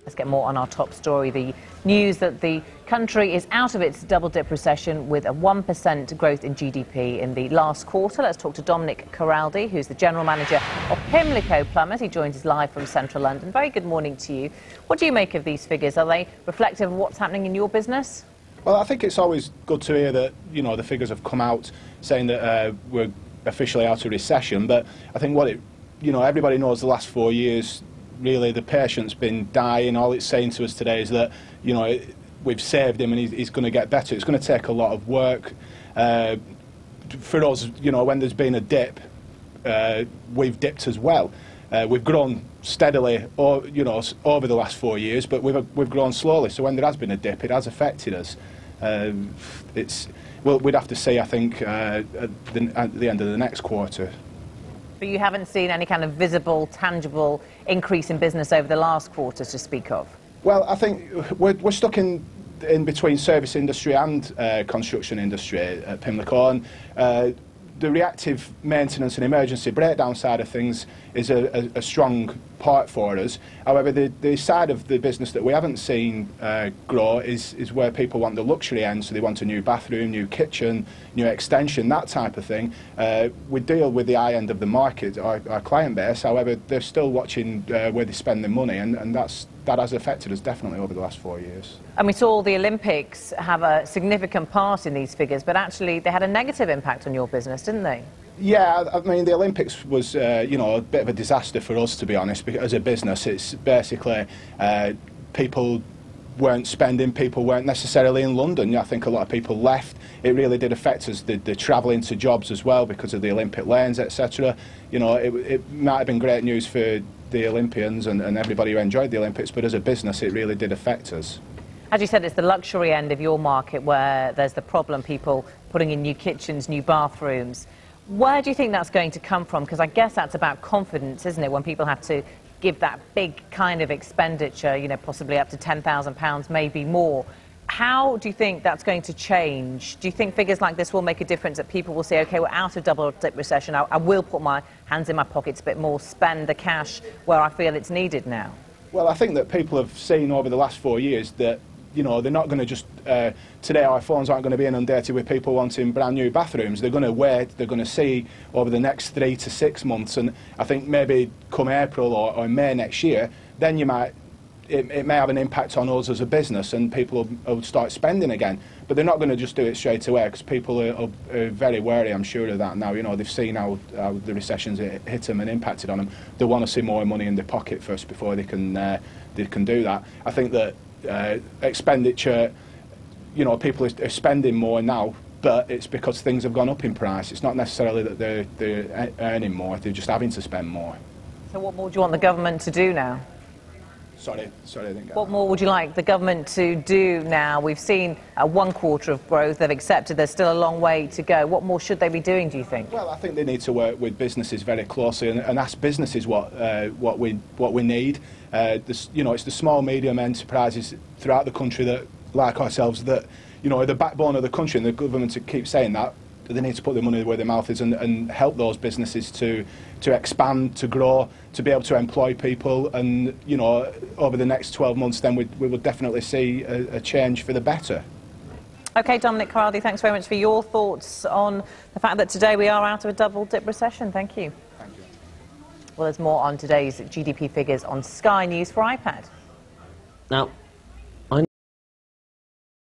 Let's get more on our top story. The news that the country is out of its double-dip recession with a 1% growth in GDP in the last quarter. Let's talk to Dominic Ceraldi, who's the General Manager of Pimlico Plumbers. He joins us live from central London. Very good morning to you. What do you make of these figures? Are they reflective of what's happening in your business? Well, I think it's always good to hear that, the figures have come out saying that we're officially out of recession. But I think what everybody knows the last 4 years, really, the patient's been dying. All it's saying to us today is that, we've saved him and he's going to get better. It's going to take a lot of work. For us, when there's been a dip, we've dipped as well. We've grown steadily, over the last 4 years, but we've grown slowly. So when there has been a dip, it has affected us. We'd have to see, I think, at the end of the next quarter. But you haven't seen any kind of visible, tangible increase in business over the last quarter to speak of? Well, I think we're stuck in between service industry and construction industry at Pimlico. And, the reactive maintenance and emergency breakdown side of things is a strong part for us. However, the side of the business that we haven't seen grow is where people want the luxury end, so they want a new bathroom, new kitchen, new extension, that type of thing. We deal with the high end of the market, our client base. However, they're still watching where they spend their money, and that has affected us definitely over the last 4 years. And we saw the Olympics have a significant part in these figures, but actually they had a negative impact on your business, didn't they? Yeah, I mean, the Olympics was, a bit of a disaster for us, to be honest, because as a business, it's basically people weren't spending, people weren't necessarily in London. I think a lot of people left. It really did affect us, the travelling to jobs as well because of the Olympic lanes, etc. It might have been great news for the Olympians and everybody who enjoyed the Olympics, but as a business, it really did affect us. As you said, it's the luxury end of your market where there's the problem, people putting in new kitchens, new bathrooms. Where do you think that's going to come from? Because I guess that's about confidence, isn't it, when people have to give that big kind of expenditure, possibly up to £10,000, maybe more. How do you think that's going to change? Do you think figures like this will make a difference, that people will say, OK, we're out of double-dip recession, I will put my hands in my pockets a bit more, spend the cash where I feel it's needed now? Well, I think that people have seen over the last 4 years that they're not going to just, today our phones aren't going to be inundated with people wanting brand new bathrooms. They're going to wait, they're going to see over the next 3 to 6 months, and I think maybe come April or May next year, then it may have an impact on us as a business and people will start spending again. But they're not going to just do it straight away because people are very wary, I'm sure of that now. They've seen how the recessions hit them and impacted on them. They want to see more money in their pocket first before they can do that. I think that expenditure, people are spending more now, but it's because things have gone up in price. It's not necessarily that they're earning more, they're just having to spend more. So what more do you want the government to do now? Sorry, I didn't get What more would you like the government to do now? We've seen 1 quarter of growth, they've accepted there's still a long way to go. What more should they be doing, do you think? Well, I think they need to work with businesses very closely and ask businesses what we need. It's the small, medium enterprises throughout the country that, like ourselves, that are the backbone of the country, and the government keeps saying that. They need to put their money where their mouth is and help those businesses to expand, to grow, to be able to employ people. And, over the next 12 months, then we will definitely see a change for the better. OK, Dominic Ceraldi, thanks very much for your thoughts on the fact that today we are out of a double-dip recession. Thank you. Thank you. Well, there's more on today's GDP figures on Sky News for iPad. Now,